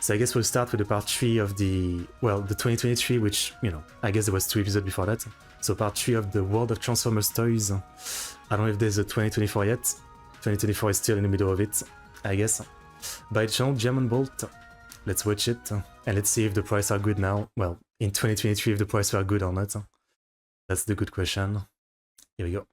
So I guess we'll start with the part 3 of the, well, the 2023, which, you know, I guess there was 2 episodes before that. So part 3 of the World of Transformers toys. I don't know if there's a 2024 yet. 2024 is still in the middle of it, I guess. By channel Diamondbolt. Let's watch it, and let's see if the prices are good now. Well, in 2023, if the prices are good or not. That's the good question. Here we go.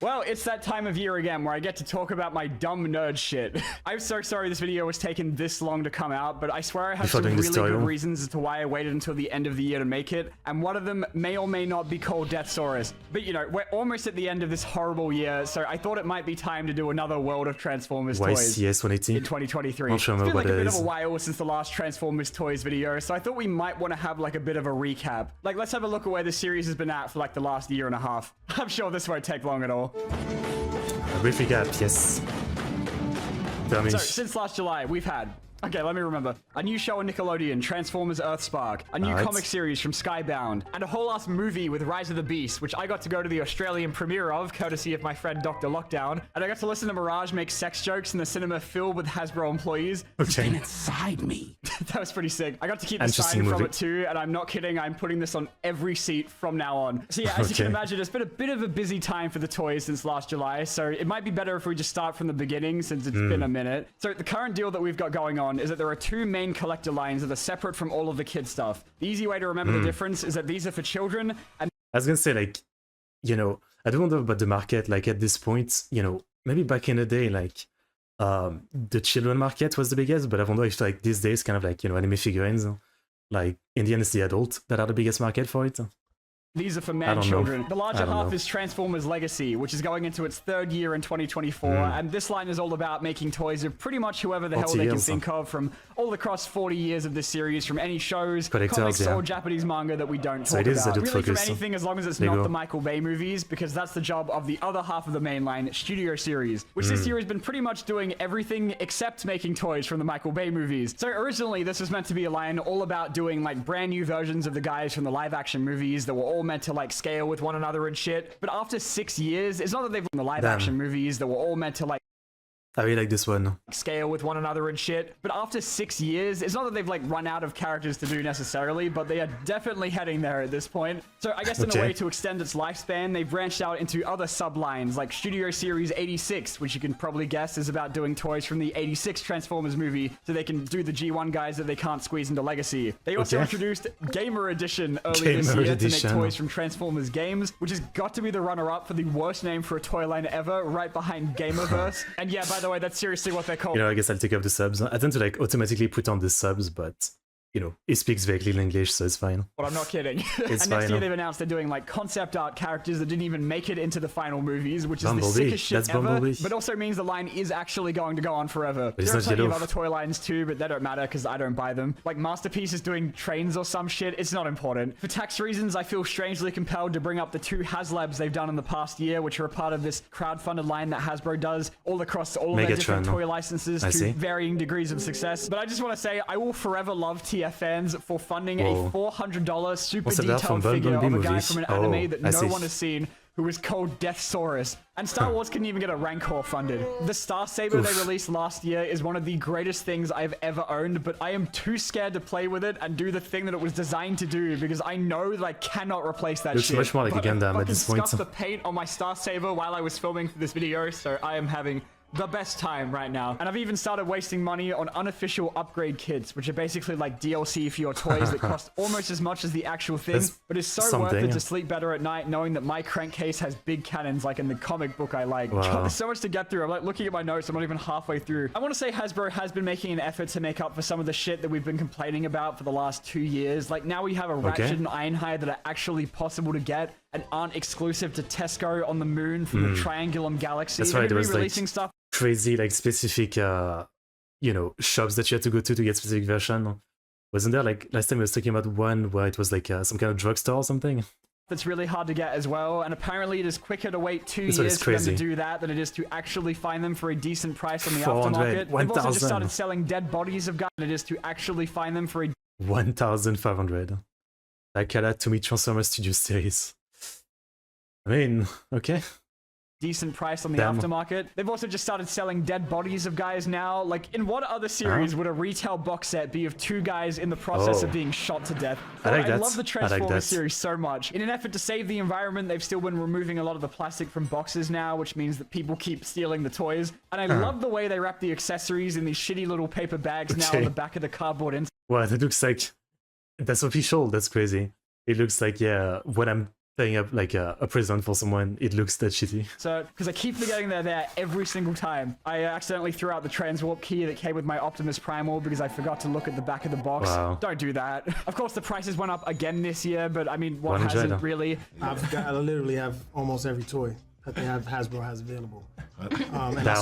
Well, it's that time of year again where I get to talk about my dumb nerd shit. I'm so sorry this video was taking this long to come out, but I swear I have some really good reasons as to why I waited until the end of the year to make it, and one of them may or may not be called Deathsaurus. But you know, we're almost at the end of this horrible year, so I thought it might be time to do another World of Transformers toys YCS 180 in 2023. It's been like a bit of a while since the last Transformers toys video, so I thought we might want to have like a bit of a recap. Like, let's have a look at where the series has been at for like the last year and a half. I'm sure this won't take long at all. A brief recap, yes. So, since last July, we've had... Okay, let me remember. A new show on Nickelodeon, Transformers Earthspark. A new comic series from Skybound. And a whole ass movie with Rise of the Beast, which I got to go to the Australian premiere of, courtesy of my friend Dr. Lockdown. And I got to listen to Mirage make sex jokes in the cinema filled with Hasbro employees. Okay. Inside me. That was pretty sick. I got to keep the sign from it too, and I'm not kidding. I'm putting this on every seat from now on. So yeah, as you can imagine, it's been a bit of a busy time for the toys since last July. So it might be better if we just start from the beginning since it's been a minute. So the current deal that we've got going on is that there are 2 main collector lines that are separate from all of the kid stuff. The easy way to remember the difference is that these are for children. And I was gonna say, like, you know, I don't wonder about the market, like at this point, you know, maybe back in the day, like, the children market was the biggest, but I wonder if like these days, kind of like, you know, anime figurines, like in the end it's the adult that are the biggest market for it. These are for mad children. The larger half is Transformers Legacy, which is going into its 3rd year in 2024. And this line is all about making toys of pretty much whoever the hell they can think of from all across 40 years of this series, from any shows, comics, or Japanese manga that we don't talk about. Really from anything as long as it's not the Michael Bay movies, because that's the job of the other half of the main line, Studio Series, which this year has been pretty much doing everything except making toys from the Michael Bay movies. So originally this was meant to be a line all about doing like brand new versions of the guys from the live action movies that were all meant to like scale with one another and shit. But after 6 years, it's not that they've done the live action movies that were all meant to like I really like this one. Scale with one another and shit. But after 6 years, it's not that they've like run out of characters to do necessarily, but they are definitely heading there at this point. So I guess in a way to extend its lifespan, they've branched out into other sublines like Studio Series 86, which you can probably guess is about doing toys from the 86 Transformers movie, so they can do the G1 guys that they can't squeeze into Legacy. They also introduced Gamer Edition earlier this year to make toys from Transformers games, which has got to be the runner-up for the worst name for a toy line ever, right behind Gamerverse. And yeah, by the way, that's seriously what they're called. You know, I guess I'll take up the subs. I tend to like automatically put on the subs, but you know, he speaks very little English, so it's fine. But I'm not kidding. It's and next year they've announced they're doing like concept art characters that didn't even make it into the final movies, which is the sickest shit ever. But also means the line is actually going to go on forever. There are plenty of other toy lines too, but they don't matter because I don't buy them. Like Masterpiece is doing trains or some shit. It's not important. For tax reasons, I feel strangely compelled to bring up the 2 HasLabs they've done in the past year, which are a part of this crowdfunded line that Hasbro does all across all of their different toy licenses to varying degrees of success. But I just want to say, I will forever love TF fans for funding a $400 super detailed figure of a guy from an anime that no one has seen, who is called Deathsaurus. And Star Wars couldn't even get a Rancor funded. The Star Saber they released last year is one of the greatest things I've ever owned, but I am too scared to play with it and do the thing that it was designed to do, because I know that I cannot replace that shit. Looks much more like a Gundam at this point. I scuffed the paint on my Star Saber while I was filming for this video, so I am having the best time right now. And I've even started wasting money on unofficial upgrade kits, which are basically like DLC for your toys that cost almost as much as the actual thing, but it's so worth it to sleep better at night knowing that my crankcase has big cannons like in the comic book I like. God, there's so much to get through. I'm like looking at my notes, I'm not even halfway through. I want to say Hasbro has been making an effort to make up for some of the shit that we've been complaining about for the last 2 years. Like now we have a Ratchet and Ironhide that are actually possible to get and aren't exclusive to Tesco on the moon from the Triangulum Galaxy. That's right, there was releasing stuff crazy like specific you know, shops that you had to go to get specific version. Wasn't there like last time we was talking about one where it was like some kind of drugstore or something? That's really hard to get as well, and apparently it is quicker to wait 2 years for them to do that than it is to actually find them for a decent price on the aftermarket. They've also just started selling dead bodies of guys than it is to actually find them for a 1,500. Like that to me Transformers Studio Series. I mean, okay. decent price on the aftermarket. They've also just started selling dead bodies of guys now. Like, in what other series would a retail box set be of 2 guys in the process of being shot to death? I love the Transformers series so much. In an effort to save the environment, they've still been removing a lot of the plastic from boxes now, which means that people keep stealing the toys. And I love the way they wrap the accessories in these shitty little paper bags now on the back of the cardboard insert. Wow, that looks like... That's official. That's crazy. It looks like, yeah, when I'm playing up like a present for someone, it looks that shitty. So, because I keep forgetting they're there every single time. I accidentally threw out the transwarp key that came with my Optimus Primal because I forgot to look at the back of the box. Wow. Don't do that. Of course, the prices went up again this year, but I mean, what hasn't really? I literally have almost every toy that they have Hasbro has available. And I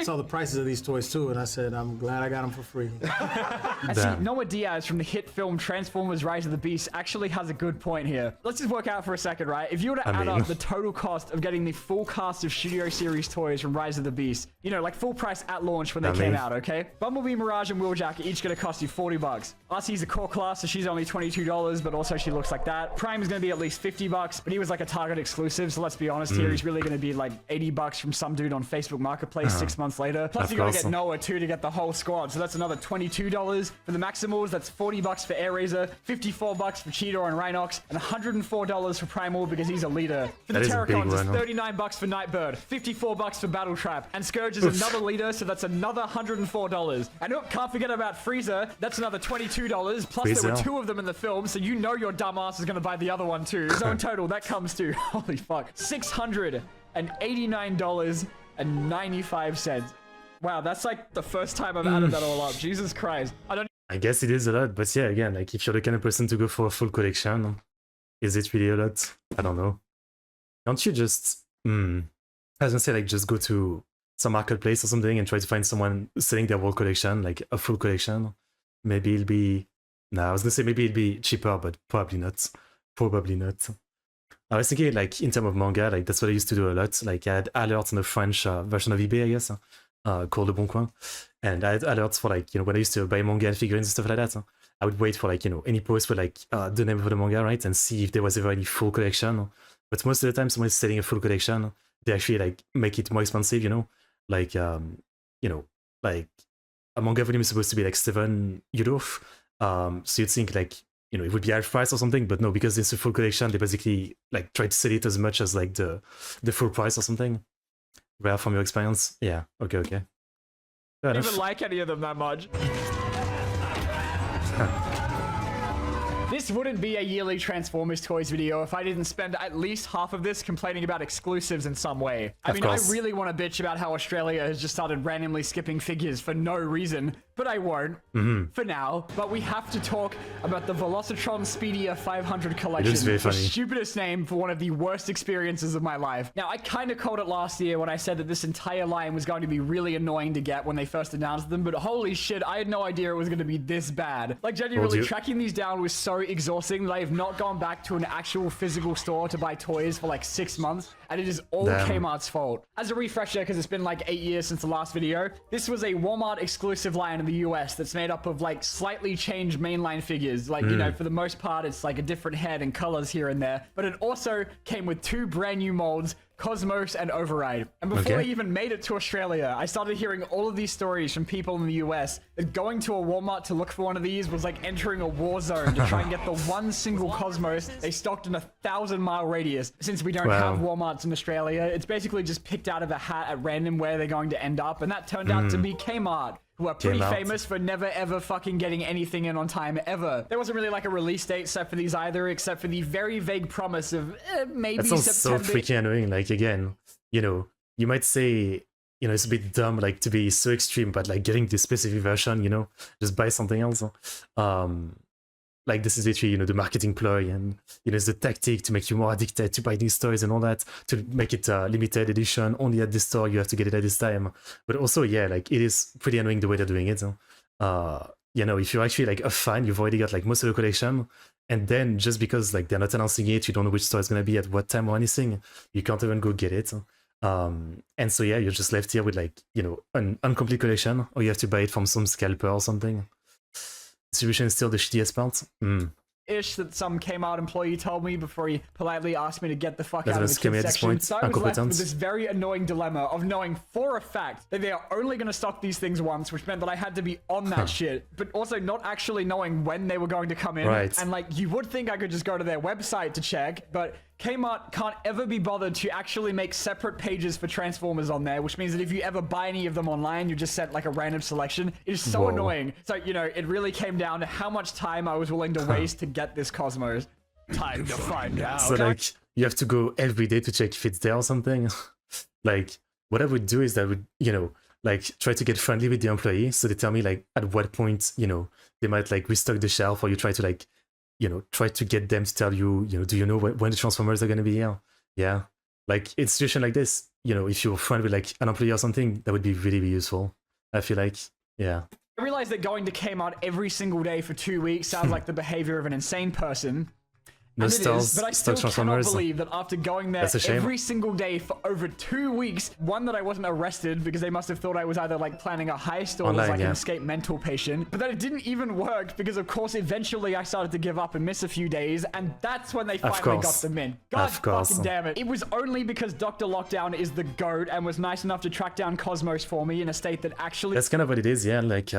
saw the prices of these toys too, and I said, I'm glad I got them for free. I see Noah Diaz from the hit film Transformers Rise of the Beast actually has a good point here. Let's just work out for a second, right? If you were to add up the total cost of getting the full cast of Studio Series toys from Rise of the Beast, you know, like full price at launch when they came out, okay? Bumblebee, Mirage, and Wheeljack are each gonna cost you $40. RC's a core class, so she's only $22, but also she looks like that. Prime is gonna be at least $50, but he was like a Target exclusive, so let's be honest here, he's really gonna be like $80 from some dude on Facebook Marketplace 6 months later. Plus you gotta get Noah too to get the whole squad, so that's another $22 for the Maximals. That's $40 for Airraiser, $54 for Cheetor and Rhinox, and $104 for Primal because he's a leader. For the Terracons, it's $39 for Nightbird, $54 for Battletrap, and Scourge is another leader, so that's another $104. And can't forget about Frieza. That's another $22. Plus there were 2 of them in the film, so you know your dumbass is gonna buy the other one too. So in total, that comes to holy fuck, $689.95. Wow, that's like the first time I've added that all up. Jesus Christ. I guess it is a lot, but yeah, again, like if you're the kind of person to go for a full collection, is it really a lot? I don't know. Can't you just, I was gonna say, like, just go to some marketplace or something and try to find someone selling their whole collection, like a full collection? Maybe it'll be, I was gonna say maybe it'll be cheaper, but probably not. Probably not. I was thinking, like, in terms of manga, like, that's what I used to do a lot. Like, I had alerts on the French version of eBay, I guess, called Le Bon Coin. And I had alerts for, like, you know, when I used to buy manga and figurines and stuff like that, I would wait for, like, you know, any post with, like, the name of the manga, right? And see if there was ever any full collection. But most of the time, someone is selling a full collection, they actually, like, make it more expensive, you know? Like, you know, like, a manga volume is supposed to be, like, €7. So you'd think, like, you know, it would be half price or something, but no, because it's a full collection, they basically like try to sell it as much as like the full price or something. Well, from your experience, yeah, okay. I don't even like any of them that much. This wouldn't be a yearly Transformers toys video if I didn't spend at least half of this complaining about exclusives in some way. I mean, I really want to bitch about how Australia has just started randomly skipping figures for no reason, but I won't for now. But we have to talk about the Velocitron Speedia 500 collection. The stupidest name for one of the worst experiences of my life. Now, I kind of called it last year when I said that this entire line was going to be really annoying to get when they first announced them, but holy shit, I had no idea it was going to be this bad. Like, genuinely, tracking these down was so exhausting that I have not gone back to an actual physical store to buy toys for like 6 months, and it is all Kmart's fault. As a refresher, because it's been like 8 years since the last video, this was a Walmart exclusive line in the US that's made up of like slightly changed mainline figures. Like, you know, for the most part, it's like a different head and colors here and there, but it also came with 2 brand new molds, Cosmos and Override. And before I even made it to Australia, I started hearing all of these stories from people in the US that going to a Walmart to look for one of these was like entering a war zone to try and get the one single Cosmos they stocked in a 1,000-mile radius. Since we don't have Walmarts in Australia, it's basically just picked out of a hat at random where they're going to end up, and that turned out to be Kmart, who are pretty famous for never ever fucking getting anything in on time ever. There wasn't really like a release date set for these either, except for the very vague promise of maybe September. That sounds so freaking annoying. Like, again, you know, you might say, you know, it's a bit dumb, like, to be so extreme, but like getting this specific version, you know, just buy something else. Like, this is literally, you know, the marketing ploy, and, you know, it's the tactic to make you more addicted to buy these toys and all that, to make it limited edition, only at this store, you have to get it at this time. But also, yeah, like, it is pretty annoying the way they're doing it. You know, if you're actually like a fan, you've already got like most of the collection, and then just because like they're not announcing it, you don't know which store it's gonna be at what time or anything, you can't even go get it. And so yeah, you're just left here with like, you know, an incomplete collection, or you have to buy it from some scalper or something. Distribution is still the shittiest part. ish that some Kmart employee told me before he politely asked me to get the fuck out of the kids section. So I was left with this very annoying dilemma of knowing for a fact that they are only going to stock these things once, which meant that I had to be on that shit, but also not actually knowing when they were going to come in. Right. And like, you would think I could just go to their website to check, but Kmart can't ever be bothered to actually make separate pages for Transformers on there, which means that if you ever buy any of them online, you just sent like a random selection. It is so annoying. So, you know, it really came down to how much time I was willing to waste to get this Cosmos. Time to find out. So like, you have to go every day to check if it's there or something. Like, what I would do is that I would, you know, like try to get friendly with the employee. So they tell me like at what point, you know, they might like restock the shelf, or you try to like, you know, try to get them to tell you, you know, do you know when the Transformers are going to be here? Yeah. Like, in a situation like this, you know, if you're a friend with like an employee or something, that would be really, really useful. I feel like, yeah. I realized that going to Kmart every single day for 2 weeks sounds like the behavior of an insane person. No stalls, but I still cannot believe that after going there every single day for over 2 weeks, one, that I wasn't arrested because they must have thought I was either like planning a heist or was like an escaped mental patient, but that it didn't even work because of course eventually I started to give up and miss a few days, and that's when they finally got them in. God fucking damn it. It was only because Dr. Lockdown is the GOAT and was nice enough to track down Cosmos for me in a state that actually... That's kind of what it is, yeah. Like, you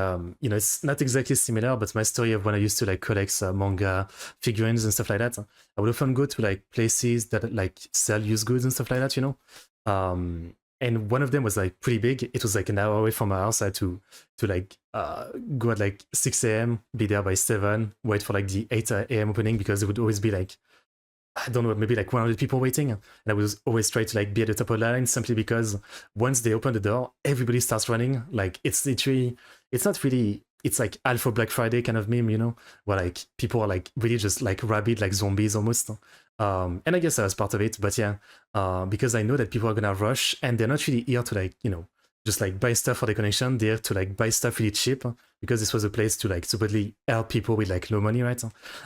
know, it's not exactly similar, but my story of when I used to like collect manga, figurines and stuff like that, I would often go to like places that like sell used goods and stuff like that, you know. And one of them was like pretty big. It was like an hour away from my house. I had to like go at like 6 a.m., be there by 7, wait for like the 8 a.m. opening, because there would always be like, I don't know, maybe like 100 people waiting. And I was always try to like be at the top of the line, simply because once they open the door, everybody starts running. Like, it's literally, it's not really, it's like Alpha Black Friday kind of meme, you know, where like people are like really just like rabid, like zombies almost. And I guess I was part of it, but yeah, because I know that people are gonna rush, and they're not really here to like, you know, just like buy stuff for the connection. They're here to like buy stuff really cheap, because this was a place to like supposedly help people with like low money, right?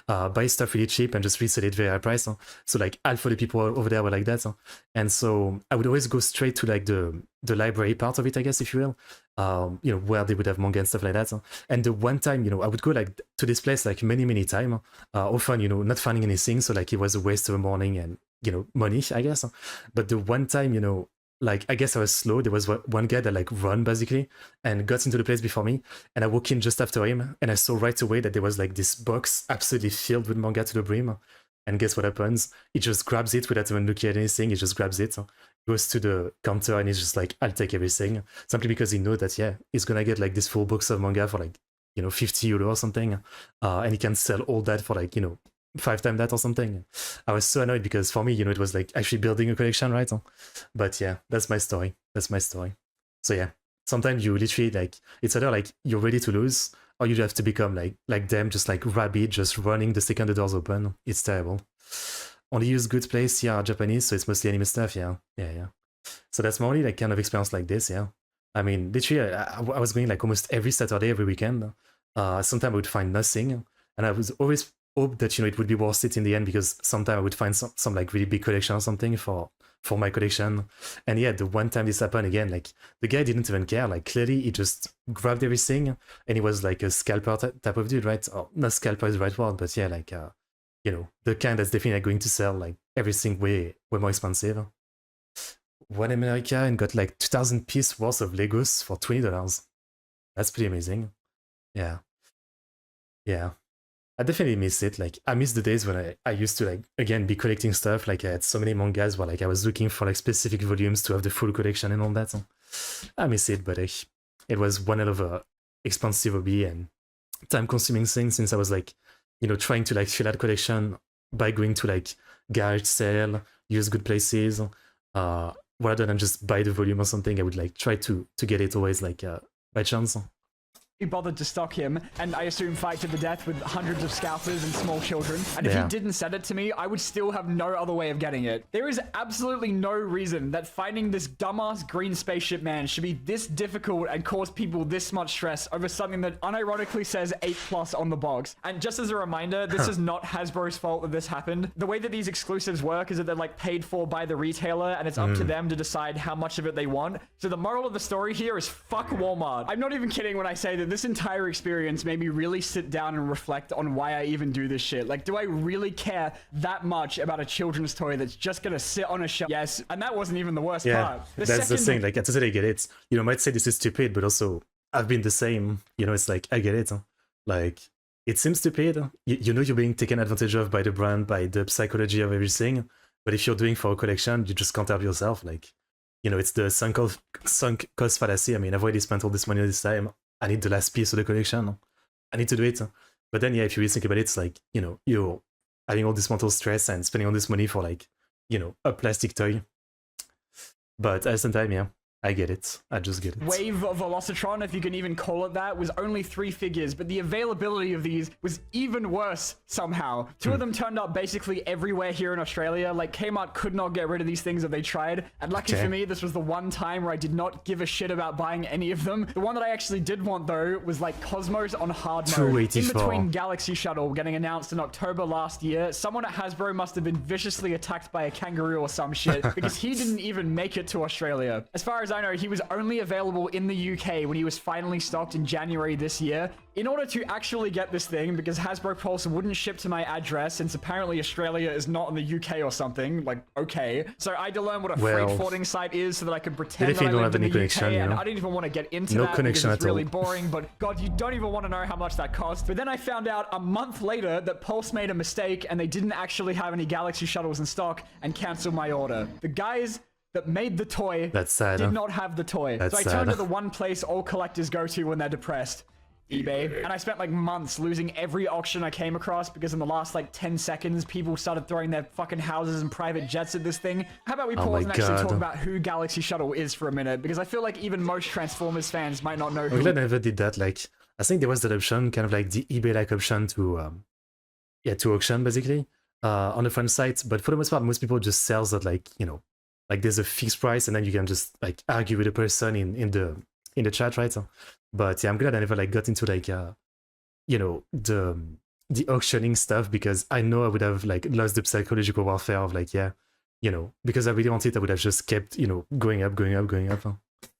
Buy stuff really cheap and just resell it very high price. So like half of the people over there were like that. And so I would always go straight to like the library part of it, I guess, if you will, you know, where they would have manga and stuff like that. And the one time, you know, I would go like to this place like many times, often, you know, not finding anything. So like it was a waste of a morning and, you know, money, I guess. But the one time, you know, like, I guess I was slow. There was one guy that like run basically and got into the place before me, and I walked in just after him, and I saw right away that there was like this box absolutely filled with manga to the brim. And guess what happens? He just grabs it without even looking at anything. He just grabs it, goes to the counter, and he's just like, I'll take everything, simply because he knows that, yeah, he's gonna get like this full box of manga for like, you know, 50 euro or something, and he can sell all that for like, you know, 5 times that or something. I was so annoyed because for me, you know, it was like actually building a collection, right? But yeah, that's my story. So yeah, sometimes you literally like, it's either like you're ready to lose, or you have to become like them, just like rabid, just running the second the doors open. It's terrible. Only use good place, yeah, Japanese, so it's mostly anime stuff, yeah. So that's my only like kind of experience like this, yeah. I mean, literally, I was going like almost every Saturday, every weekend. Sometimes I would find nothing, and I was always hope that, you know, it would be worth it in the end, because sometimes I would find some like really big collection or something for my collection. And yeah, the one time this happened again, like the guy didn't even care. Like, clearly he just grabbed everything, and he was like a scalper type of dude, right? Or not scalper is the right word, but yeah, like you know, the kind that's definitely going to sell like everything way more expensive. Went in America and got like 2,000 pieces worth of Legos for $20. That's pretty amazing. Yeah. I definitely miss it. Like, I miss the days when I used to like, again, be collecting stuff. Like, I had so many mangas where like I was looking for like specific volumes to have the full collection and all that. So I miss it, but it was one hell of a expensive hobby and time consuming thing, since I was like, you know, trying to like fill out collection by going to like garage sale, use good places, rather than just buy the volume or something. I would like try to get it always like by chance. He bothered to stock him, and I assume fight to the death with hundreds of scalpers and small children. And if he didn't send it to me, I would still have no other way of getting it. There is absolutely no reason that finding this dumbass green spaceship man should be this difficult and cause people this much stress over something that unironically says 8+ on the box. And just as a reminder, this is not Hasbro's fault that this happened. The way that these exclusives work is that they're like paid for by the retailer, and it's up to them to decide how much of it they want. So the moral of the story here is fuck Walmart. I'm not even kidding when I say that this entire experience made me really sit down and reflect on why I even do this shit. Like, do I really care that much about a children's toy that's just gonna sit on a shelf? Yes, and that wasn't even the worst part. That's the thing. Like, I totally get it. You know, I might say this is stupid, but also I've been the same. You know, it's like, I get it. Huh? Like, it seems stupid. You know you're being taken advantage of by the brand, by the psychology of everything. But if you're doing for a collection, you just can't help yourself. Like, you know, it's the sunk cost fallacy. I mean, I've already spent all this money this time. I need the last piece of the collection. I need to do it. But then, yeah, if you really think about it, it's like, you know, you're having all this mental stress and spending all this money for, like, you know, a plastic toy. But at the same time, yeah, I get it. I just get it. Wave of Velocitron, if you can even call it that, was only 3 figures, but the availability of these was even worse somehow. 2 of them turned up basically everywhere here in Australia. Like, Kmart could not get rid of these things if they tried. And lucky for me, this was the one time where I did not give a shit about buying any of them. The one that I actually did want, though, was like Cosmos on hard mode. In between Galaxy Shuttle getting announced in October last year, someone at Hasbro must have been viciously attacked by a kangaroo or some shit, because he didn't even make it to Australia. As far as I know, he was only available in the UK when he was finally stocked in January this year. In order to actually get this thing, because Hasbro Pulse wouldn't ship to my address, since apparently Australia is not in the UK or something, like, okay. So I had to learn what a freight forwarding site is so that I could pretend that I lived in the UK, and I didn't even want to get into that because it's really boring, but God, you don't even want to know how much that cost. But then I found out a month later that Pulse made a mistake and they didn't actually have any Galaxy Shuttles in stock and canceled my order. The guys that made the toy did not have the toy. So I turned to the one place all collectors go to when they're depressed. eBay. And I spent like months losing every auction I came across because in the last like 10 seconds, people started throwing their fucking houses and private jets at this thing. How about we pause and actually talk about who Galaxy Shuttle is for a minute? Because I feel like even most Transformers fans might not know who. I'm glad I never did that. Like, I think there was that option, kind of like the eBay-like option to auction basically on the front site. But for the most part, most people just sell that, like, you know, like there's a fixed price and then you can just like argue with the person in the chat, right? But yeah, I'm glad I never like got into like you know, the auctioning stuff, because I know I would have like lost the psychological warfare of like, yeah, you know, because I really wanted, I would have just kept, you know, going up.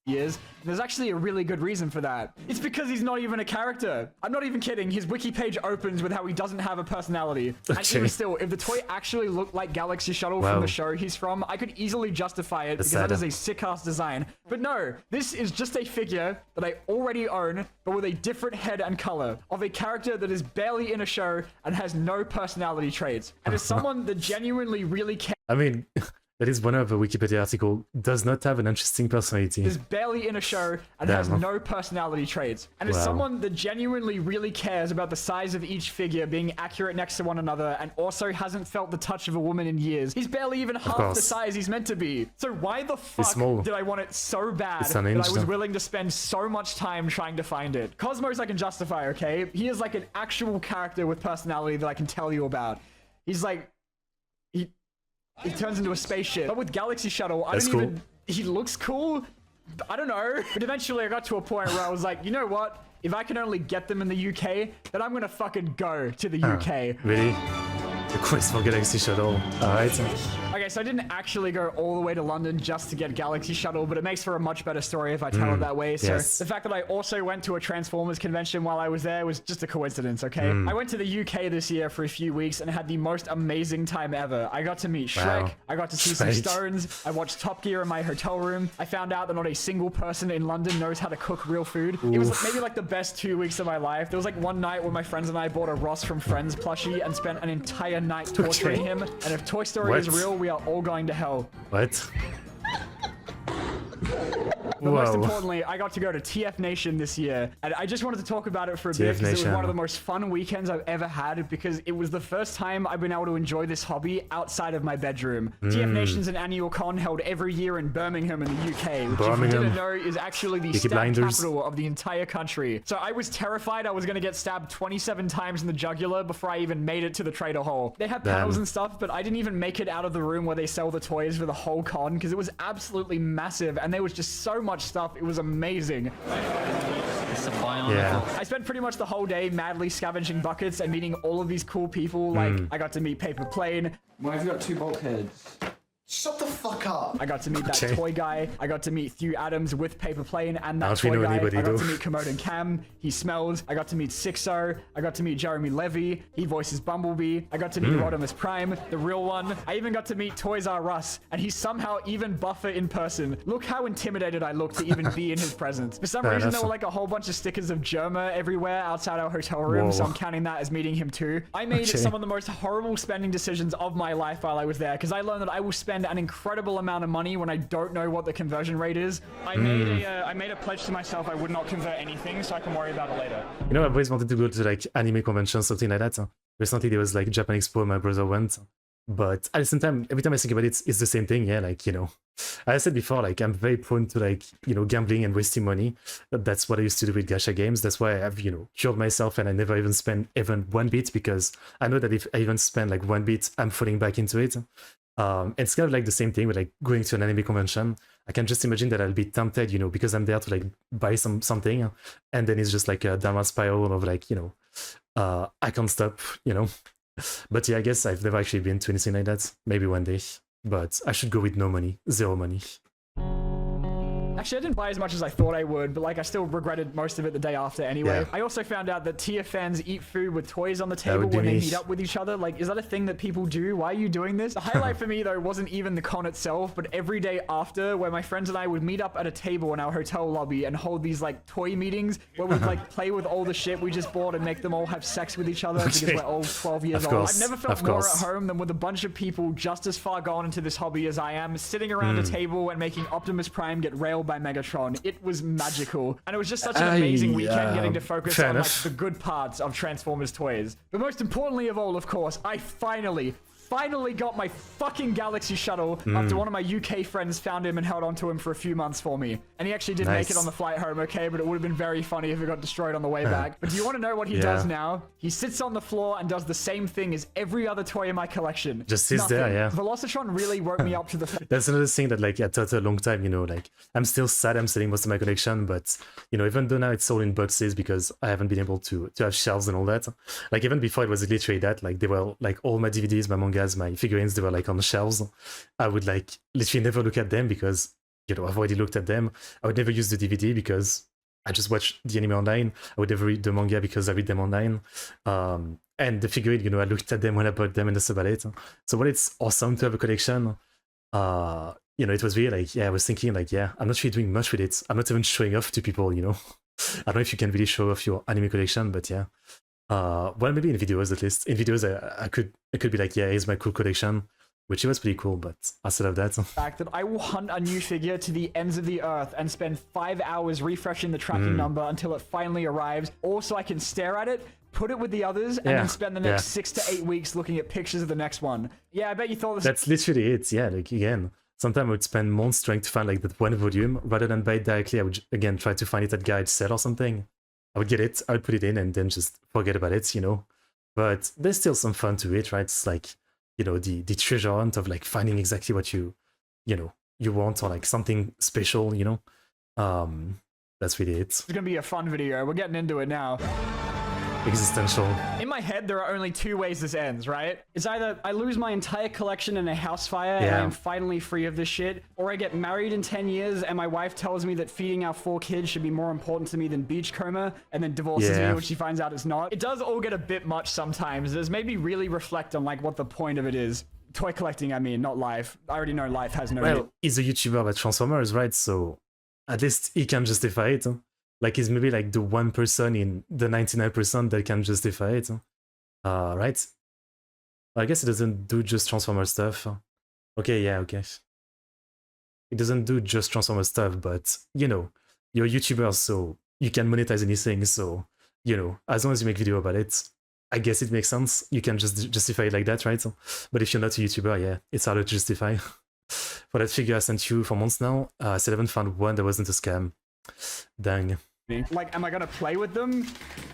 Years. There's actually a really good reason for that. It's because he's not even a character. I'm not even kidding. His wiki page opens with how he doesn't have a personality. And even still, if the toy actually looked like Galaxy Shuttle from the show he's from, I could easily justify it because that is a sick-ass design. But no, this is just a figure that I already own, but with a different head and color, of a character that is barely in a show and has no personality traits. And as someone that genuinely really cares... I mean... That is one of the Wikipedia article, does not have an interesting personality. Is barely in a show and has no personality traits. And as someone that genuinely really cares about the size of each figure being accurate next to one another and also hasn't felt the touch of a woman in years, he's barely even half the size he's meant to be. So why the fuck did I want it so bad that I was willing to spend so much time trying to find it? Cosmos I can justify, okay? He is like an actual character with personality that I can tell you about. He's like... He turns into a spaceship. But with Galaxy Shuttle, I don't even... He looks cool. I don't know. But eventually I got to a point where I was like, you know what? If I can only get them in the UK, then I'm gonna fucking go to the UK. Really? The quest for Galaxy Shuttle. Alright. Okay, so I didn't actually go all the way to London just to get Galaxy Shuttle, but it makes for a much better story if I tell it that way. So the fact that I also went to a Transformers convention while I was there was just a coincidence, okay? I went to the UK this year for a few weeks and had the most amazing time ever. I got to meet Shrek, I got to see some stones, I watched Top Gear in my hotel room, I found out that not a single person in London knows how to cook real food. It was maybe like the best 2 weeks of my life. There was like one night when my friends and I bought a Ross from Friends plushie and spent an entire night torturing him. And if Toy Story is real, we are all going to hell. What? But most importantly, I got to go to TF Nation this year, and I just wanted to talk about it for a bit because it was one of the most fun weekends I've ever had, because it was the first time I've been able to enjoy this hobby outside of my bedroom. TF Nation's an annual con held every year in Birmingham in the UK, which if you didn't know is actually the stab capital of the entire country. So I was terrified I was going to get stabbed 27 times in the jugular before I even made it to the trader hall. They had panels and stuff, but I didn't even make it out of the room where they sell the toys for the whole con because it was absolutely massive, and there was just so much stuff. It was amazing. I spent pretty much the whole day madly scavenging buckets and meeting all of these cool people. Like, I got to meet Paper Plane. Why have you got 2 bulkheads? Shut the fuck up. I got to meet that toy guy. I got to meet Thew Adams with Paper Plane and that toy guy. Anybody, I got to meet Komodo and Cam. He smells. I got to meet Sixo. I got to meet Jeremy Levy. He voices Bumblebee. I got to meet Rodimus Prime, the real one. I even got to meet Toys R Us, and he's somehow even buffer in person. Look how intimidated I look to even be in his presence. For some reason, there were like a whole bunch of stickers of Germa everywhere outside our hotel room, so I'm counting that as meeting him too. I made some of the most horrible spending decisions of my life while I was there, because I learned that I will spend an incredible amount of money when I don't know what the conversion rate is. I made a pledge to myself I would not convert anything, so I can worry about it later. You know, I've always wanted to go to like anime conventions, something like that. Recently there was like Japan Expo, my brother went. But at the same time, every time I think about it, it's the same thing. Yeah, like, you know, as I said before, like I'm very prone to like, you know, gambling and wasting money. That's what I used to do with gacha games. That's why I've, you know, cured myself and I never even spend even 1 bit, because I know that if I even spend like 1 bit, I'm falling back into it. It's kind of like the same thing with like going to an anime convention. I can just imagine that I'll be tempted, you know, because I'm there to like buy something, and then it's just like a downward spiral of like, you know, I can't stop, you know. But yeah, I guess I've never actually been to anything like that. Maybe one day, but I should go with no money, 0 money. Actually, I didn't buy as much as I thought I would, but like I still regretted most of it the day after anyway. Yeah. I also found out that tier fans eat food with toys on the table when they meet up with each other. Like, is that a thing that people do? Why are you doing this? The highlight for me though wasn't even the con itself, but every day after, where my friends and I would meet up at a table in our hotel lobby and hold these like toy meetings where we'd like play with all the shit we just bought and make them all have sex with each other because we're all 12 years old. I've never felt more at home than with a bunch of people just as far gone into this hobby as I am, sitting around a table and making Optimus Prime get railed by Megatron. It was magical, and it was just such an amazing weekend getting to focus on like the good parts of Transformers toys. But most importantly of all, of course, I finally got my fucking Galaxy Shuttle after one of my UK friends found him and held onto him for a few months for me. And he actually did make it on the flight home, okay, but it would have been very funny if it got destroyed on the way back. But do you want to know what he does now? He sits on the floor and does the same thing as every other toy in my collection. Just sits there, yeah. Velocitron really woke me up to the... That's another thing that like I thought a long time, you know, like I'm still sad I'm selling most of my collection, but you know, even though now it's all in boxes because I haven't been able to have shelves and all that. Like even before it was literally that, like they were like all my DVDs, my mangas, my figurines, they were like on the shelves. I would like literally never look at them because, you know, I've already looked at them. I would never use the DVD because I just watch the anime online. I would never read the manga because I read them online. And the figurine, you know, I looked at them when I bought them and that's about it. So while it's awesome to have a collection, you know, it was really like, yeah, I was thinking like, yeah, I'm not really doing much with it. I'm not even showing off to people, you know. I don't know if you can really show off your anime collection, but yeah. Well, maybe in videos at least. In videos, I could be like, yeah, here's my cool collection, which was pretty cool, but outside of that... fact that I will hunt a new figure to the ends of the earth and spend 5 hours refreshing the tracking number until it finally arrives, or so I can stare at it, put it with the others, and then spend the next 6 to 8 weeks looking at pictures of the next one. Yeah, I bet you thought this... That's literally it, yeah, like, again, sometimes I would spend months trying to find, like, that one volume, rather than buy it directly, I would, again, try to find it at garage sale or something. I would get it, I would put it in, and then just forget about it, you know? But there's still some fun to it, right? It's like, you know, the treasure hunt of, like, finding exactly what you know, you want, or, like, something special, you know? That's really it. It's gonna be a fun video, we're getting into it now. Existential. In my head, there are only 2 ways this ends, right? It's either I lose my entire collection in a house fire and I am finally free of this shit, or I get married in 10 years and my wife tells me that feeding our 4 kids should be more important to me than beach coma, and then divorces me when she finds out it's not. It does all get a bit much sometimes. There's made me really reflect on like what the point of it is. Toy collecting, I mean, not life. I already know life has no... Well, he's a YouTuber about Transformers, right? So at least he can justify it. Like, he's maybe like the 1% in the 99% that can justify it. Right? I guess it doesn't do just Transformer stuff. Okay, yeah, okay. It doesn't do just Transformer stuff, but, you know, you're a YouTuber, so you can monetize anything, so, you know, as long as you make video about it, I guess it makes sense. You can just justify it like that, right? But if you're not a YouTuber, yeah, it's harder to justify. For that figure I sent you for months now, I still haven't found one that wasn't a scam. Dang. Like, am I gonna play with them?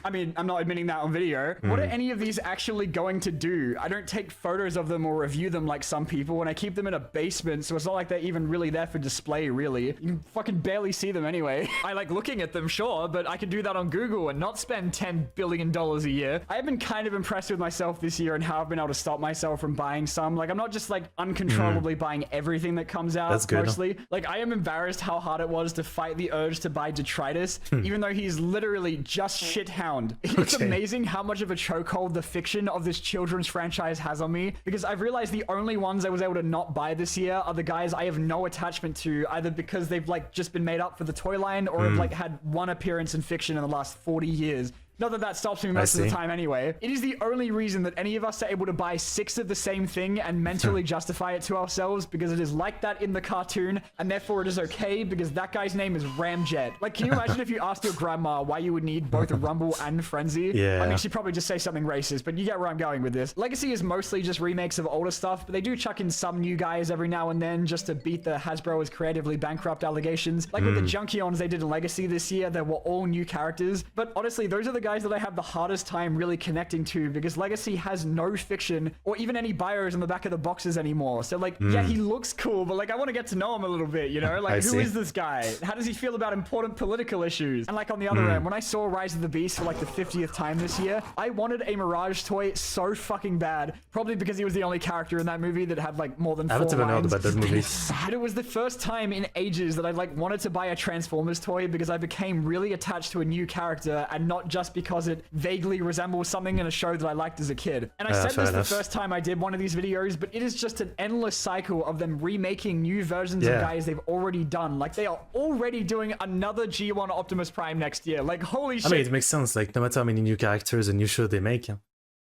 I mean, I'm not admitting that on video. What are any of these actually going to do? I don't take photos of them or review them like some people, and I keep them in a basement, so it's not like they're even really there for display, really. You can fucking barely see them anyway. I like looking at them, sure, but I could do that on Google and not spend $10 billion a year. I have been kind of impressed with myself this year and how I've been able to stop myself from buying some. Like, I'm not just like uncontrollably buying everything that comes out. That's good. Mostly. Like, I am embarrassed how hard it was to fight the urge to buy Detritus, even though he's literally just shit hound. It's amazing how much of a chokehold the fiction of this children's franchise has on me, because I've realized the only ones I was able to not buy this year are the guys I have no attachment to, either because they've like just been made up for the toy line or have like had one appearance in fiction in the last 40 years. Not that that stops me most of the time anyway. It is the only reason that any of us are able to buy 6 of the same thing and mentally justify it to ourselves, because it is like that in the cartoon, and therefore it is okay because that guy's name is Ramjet. Like, can you imagine if you asked your grandma why you would need both Rumble and Frenzy? Yeah. I mean, she'd probably just say something racist, but you get where I'm going with this. Legacy is mostly just remakes of older stuff, but they do chuck in some new guys every now and then just to beat the Hasbro is creatively bankrupt allegations. Like with the Junkions they did in Legacy this year, they were all new characters, but honestly, those are the guys that I have the hardest time really connecting to, because Legacy has no fiction or even any bios on the back of the boxes anymore. So like, yeah, he looks cool, but like, I want to get to know him a little bit, you know? Like, who is this guy? How does he feel about important political issues? And like on the other end, when I saw Rise of the Beast for like the 50th time this year, I wanted a Mirage toy so fucking bad, probably because he was the only character in that movie that had like more than 4 lines. I haven't heard about that movie. But it was the first time in ages that I like wanted to buy a Transformers toy, because I became really attached to a new character and not just because it vaguely resembles something in a show that I liked as a kid. And I said this the first time I did one of these videos, but it is just an endless cycle of them remaking new versions of guys they've already done. Like, they are already doing another G1 Optimus Prime next year. Like, holy shit. I mean, it makes sense. Like, no matter how many new characters and new show they make,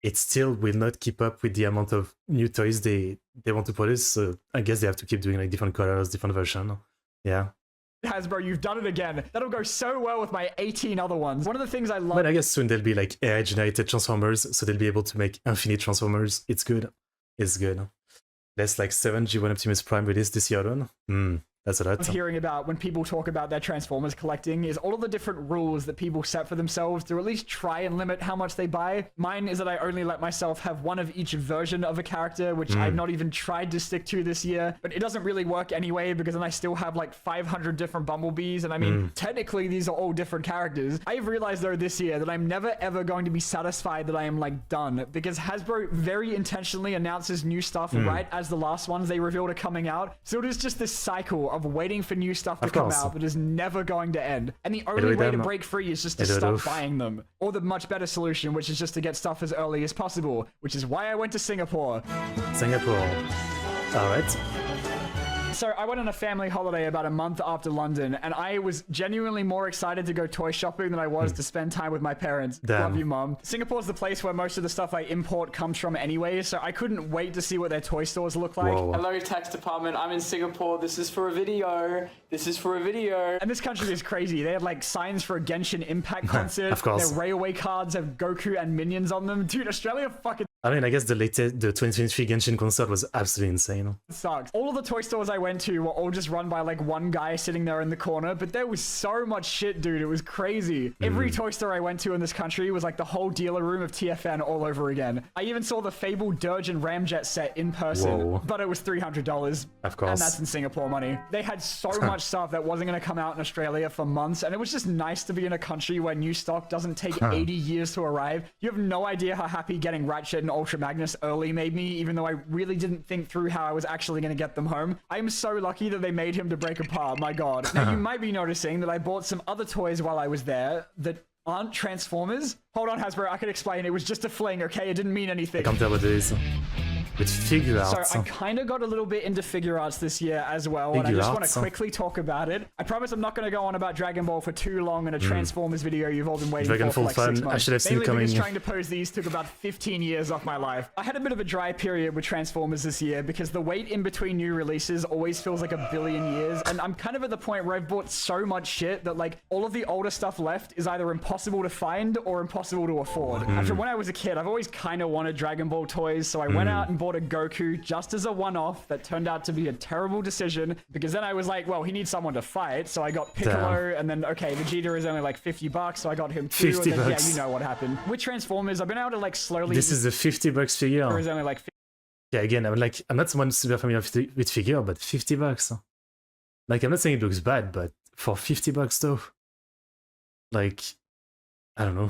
it still will not keep up with the amount of new toys they want to produce. So I guess they have to keep doing like different colors, different version. Yeah. Hasbro, you've done it again. That'll go so well with my 18 other ones. One of the things I love... But I guess soon there'll be like AI-generated Transformers, so they'll be able to make infinite Transformers. It's good. It's good. There's like 7 G1 Optimus Prime released this year alone. That's a lot. Hearing about when people talk about their Transformers collecting is all of the different rules that people set for themselves to at least try and limit how much they buy. Mine is that I only let myself have one of each version of a character, which I've not even tried to stick to this year, but it doesn't really work anyway, because then I still have like 500 different Bumblebees, and I mean, technically these are all different characters. I've realized though this year that I'm never ever going to be satisfied that I am like done, because Hasbro very intentionally announces new stuff right as the last ones they revealed are coming out. So it is just this cycle of waiting for new stuff to come out that is never going to end. And the only way to break free is just to stop buying them. Or the much better solution, which is just to get stuff as early as possible, which is why I went to Singapore. Singapore. All right. So I went on a family holiday about a month after London, and I was genuinely more excited to go toy shopping than I was to spend time with my parents. Damn. Love you, Mom. Singapore's the place where most of the stuff I import comes from anyway, so I couldn't wait to see what their toy stores look like. Whoa. Hello, tax department. I'm in Singapore. This is for a video. This is for a video. And this country is crazy. They had like signs for a Genshin Impact concert. Of course. Their railway cards have Goku and minions on them. Dude, Australia fucking... I mean, I guess the 2023 Genshin concert was absolutely insane. Sucks. All of the toy stores I went to were all just run by like one guy sitting there in the corner, but there was so much shit, dude. It was crazy. Every toy store I went to in this country was like the whole dealer room of TFN all over again. I even saw the fabled Dirge and Ramjet set in person, but it was $300. Of course. And that's in Singapore money. They had so much stuff that wasn't going to come out in Australia for months, and it was just nice to be in a country where new stock doesn't take 80 years to arrive. You have no idea how happy getting Ratchet and Ultra Magnus early made me, even though I really didn't think through how I was actually going to get them home. I am so lucky that they made him to break apart, my god. Now you might be noticing that I bought some other toys while I was there that aren't Transformers. Hold on, Hasbro, I can explain. It was just a fling, okay? It didn't mean anything. I can't tell what it is. With figure arts. So I kind of got a little bit into figure arts this year as well, and I just want to quickly talk about it. I promise I'm not going to go on about Dragon Ball for too long in a Transformers video you've all been waiting for like 6 months. I should have seen coming. Mainly because trying to pose these took about 15 years off my life. I had a bit of a dry period with Transformers this year because the wait in between new releases always feels like a billion years, and I'm kind of at the point where I've bought so much shit that like all of the older stuff left is either impossible to find or impossible to afford. And from when I was a kid, I've always kind of wanted Dragon Ball toys, so I went out and bought bought a Goku just as a one-off that turned out to be a terrible decision because then I was like, well, he needs someone to fight. So I got Piccolo and then, okay, Vegeta is only like $50. So I got him too. 50 and then, bucks. Yeah, you know what happened. With Transformers, I've been able to like slowly... This is a $50 figure. There is only like... Yeah, again, I'm not someone super familiar with figure, but $50. Like, I'm not saying it looks bad, but for $50 though, like, I don't know.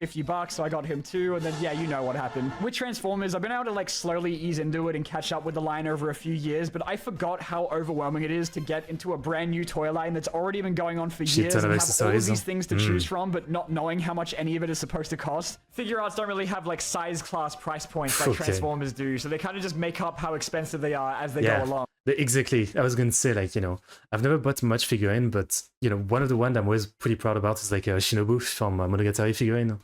$50, so I got him too, and then yeah, you know what happened. With Transformers, I've been able to like slowly ease into it and catch up with the line over a few years, but I forgot how overwhelming it is to get into a brand new toy line that's already been going on for years and have all of these things to choose from, but not knowing how much any of it is supposed to cost. Figure arts don't really have like size class price points like Transformers do, so they kind of just make up how expensive they are as they go along. Exactly. I was going to say, like, you know, I've never bought much figurine, but, you know, one of the ones I'm always pretty proud about is like a Shinobu from Monogatari figurine.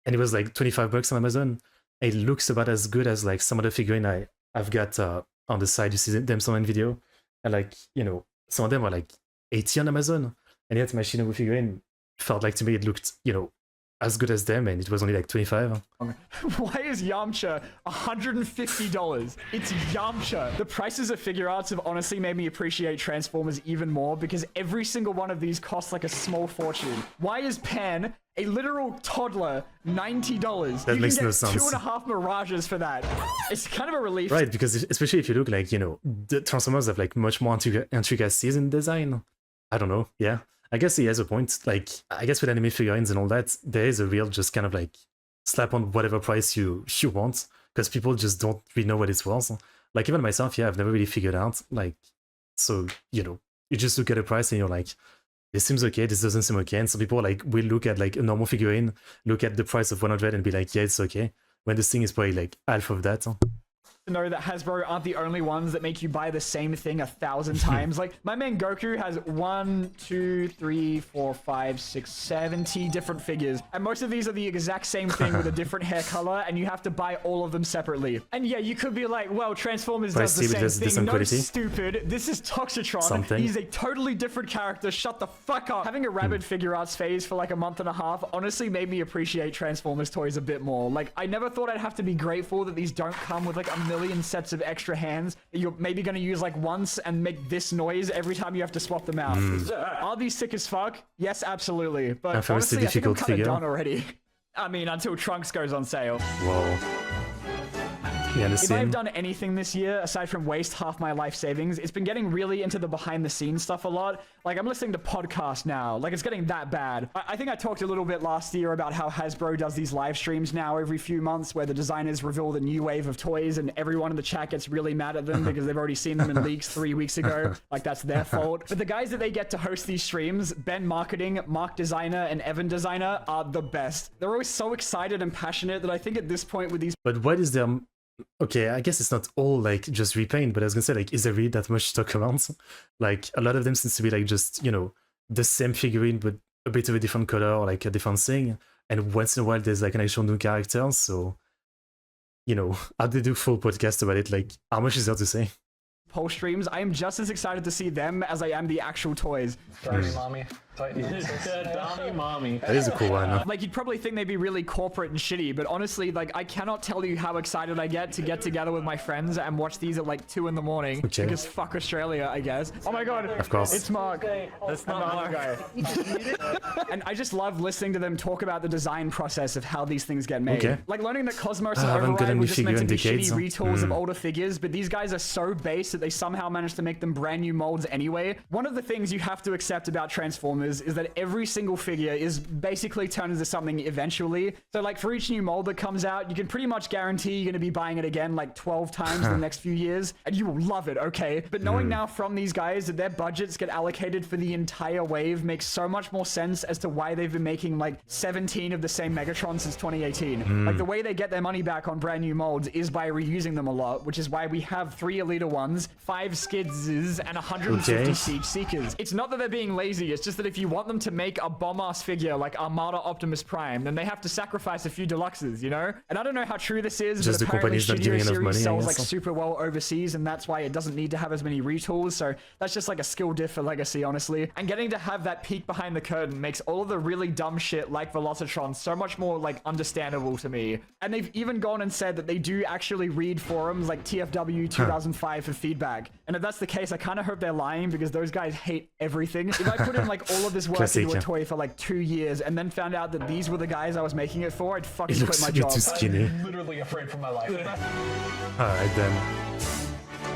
And it was like $25 on Amazon. It looks about as good as like some of the figurine I've got on the side. You see them some in video. And like, you know, some of them were like 80 on Amazon. And yet my Shinobu figurine felt like to me it looked, you know, as good as them, and it was only like 25. Why is Yamcha $150? It's Yamcha. The prices of figure arts have honestly made me appreciate Transformers even more because every single one of these costs like a small fortune. Why is Pan, a literal toddler, $90? That makes no sense. 2.5 Mirages for that. It's kind of a relief. Right, because especially if you look like, you know, the Transformers have like much more intricacies in design. I don't know, yeah. I guess he has a point. Like, I guess with anime figurines and all that, there is a real just kind of like slap on whatever price you want, because people just don't really know what it's worth. Like, even myself, yeah, I've never really figured out. Like, so, you know, you just look at a price and you're like, this seems okay, this doesn't seem okay. And some people like will look at like a normal figurine, look at the price of 100 and be like, yeah, it's okay. When this thing is probably like half of that. To know that Hasbro aren't the only ones that make you buy the same thing 1,000 times. Like, my man Goku has 1, 2, 3, 4, 5, 6, 70 different figures. And most of these are the exact same thing with a different hair color, and you have to buy all of them separately. And yeah, you could be like, well, Transformers does the same thing. No, stupid. This is Toxitron. He's a totally different character. Shut the fuck up. Having a rabid figure arts phase for like a month and a half honestly made me appreciate Transformers toys a bit more. Like, I never thought I'd have to be grateful that these don't come with like a million sets of extra hands that you're maybe going to use like once and make this noise every time you have to swap them out. Are these sick as fuck? Yes, absolutely. But honestly, I think I'm kind of done already. I mean, until Trunks goes on sale. Whoa. If I've done anything this year, aside from waste half my life savings, it's been getting really into the behind the scenes stuff a lot. Like, I'm listening to podcasts now. Like, it's getting that bad. I think I talked a little bit last year about how Hasbro does these live streams now every few months where the designers reveal the new wave of toys and everyone in the chat gets really mad at them because they've already seen them in leaks 3 weeks ago. Like, that's their fault. But the guys that they get to host these streams, Ben Marketing, Mark Designer, and Evan Designer, are the best. They're always so excited and passionate that I think at this point with these... But what is their... Okay, I guess it's not all like just repaint, but I was gonna say, like, is there really that much stock around? Like, a lot of them seems to be like just, you know, the same figurine but a bit of a different color or like a different thing, and once in a while there's like an actual new character. So, you know, how do they do full podcast about it? Like, how much is there to say? Poll streams, I am just as excited to see them as I am the actual toys. Sorry, mommy. Donnie mommy. That is a cool one. Like, you'd probably think they'd be really corporate and shitty, but honestly, like, I cannot tell you how excited I get to get together with my friends and watch these at like 2 in the morning. Okay. Because fuck Australia, I guess. Oh my god. Of course. It's Mark. That's not Mark. And I just love listening to them talk about the design process of how these things get made. Okay. Like, learning that Cosmos and Override were just meant to be shitty retools of older figures, but these guys are so base that they somehow managed to make them brand new molds anyway. One of the things you have to accept about Transformers is that every single figure is basically turned into something eventually. So like, for each new mold that comes out, you can pretty much guarantee you're going to be buying it again like 12 times in the next few years, and you will love it, okay? But knowing now from these guys that their budgets get allocated for the entire wave makes so much more sense as to why they've been making like 17 of the same Megatron since 2018. Like, the way they get their money back on brand new molds is by reusing them a lot, which is why we have 3 Elita ones, 5 Skids, and 150 Siege Seekers. It's not that they're being lazy, it's just that if you want them to make a bomb-ass figure like Armada Optimus Prime, then they have to sacrifice a few deluxes, you know? And I don't know how true this is, just but apparently Studio Series money, sells like super well overseas, and that's why it doesn't need to have as many retools. So that's just like a skill diff for Legacy, honestly. And getting to have that peek behind the curtain makes all of the really dumb shit like Velocitron so much more like understandable to me. And they've even gone and said that they do actually read forums like TFW 2005 for feedback. And if that's the case, I kind of hope they're lying, because those guys hate everything. If I put in like all of this work into a toy for like 2 years and then found out that these were the guys I was making it for, I'd fucking quit my job. Too skinny. I'm literally afraid for my life. Alright then.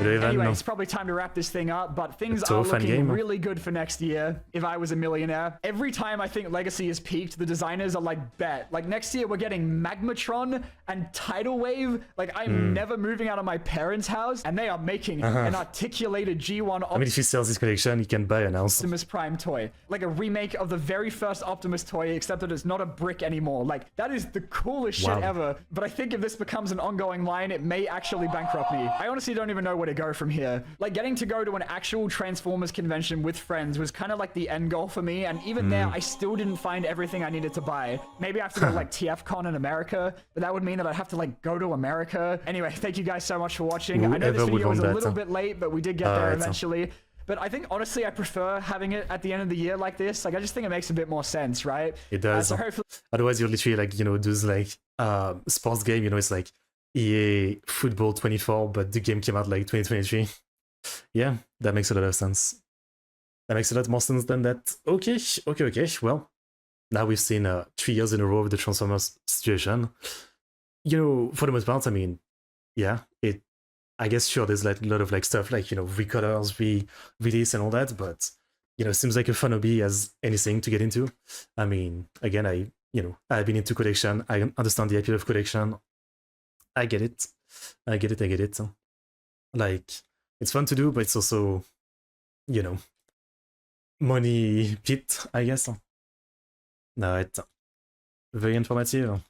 Anyway, it's probably time to wrap this thing up, but things are looking really good for next year. If I was a millionaire, every time I think Legacy is peaked, the designers are like, bet. Like next year, we're getting Magmatron and Tidal Wave. Like I'm never moving out of my parents' house, and they are making an articulated G1 I mean, if he sells this collection, he can buy an Optimus Prime toy. Like a remake of the very first Optimus toy, except that it's not a brick anymore. Like that is the coolest shit ever. But I think if this becomes an ongoing line, it may actually bankrupt me. I honestly don't even know where to go from here. Like getting to go to an actual Transformers convention with friends was kind of like the end goal for me, and even there I still didn't find everything I needed to buy. Maybe I have to go to like TFCon in America, but that would mean that I'd have to like go to America. Anyway, thank you guys so much for watching. I know this video was a little bit late, but we did get there eventually. But I think, honestly, I prefer having it at the end of the year like this. Like, I just think it makes a bit more sense, right? It does. So hopefully otherwise, you're literally like, you know, those like sports game, you know, it's like EA Football 24, but the game came out like 2023. Yeah, that makes a lot of sense. That makes a lot more sense than that. Okay. Well, now we've seen 3 years in a row of the Transformers situation. You know, for the most part, I mean, yeah, I guess sure there's like a lot of like stuff like, you know, recolors, release and all that, but you know, it seems like a fun hobby as anything to get into. I mean, again, I've been into collection. I understand the appeal of collection. I get it. Like, it's fun to do, but it's also, you know, money pit, I guess. No, it's very informative.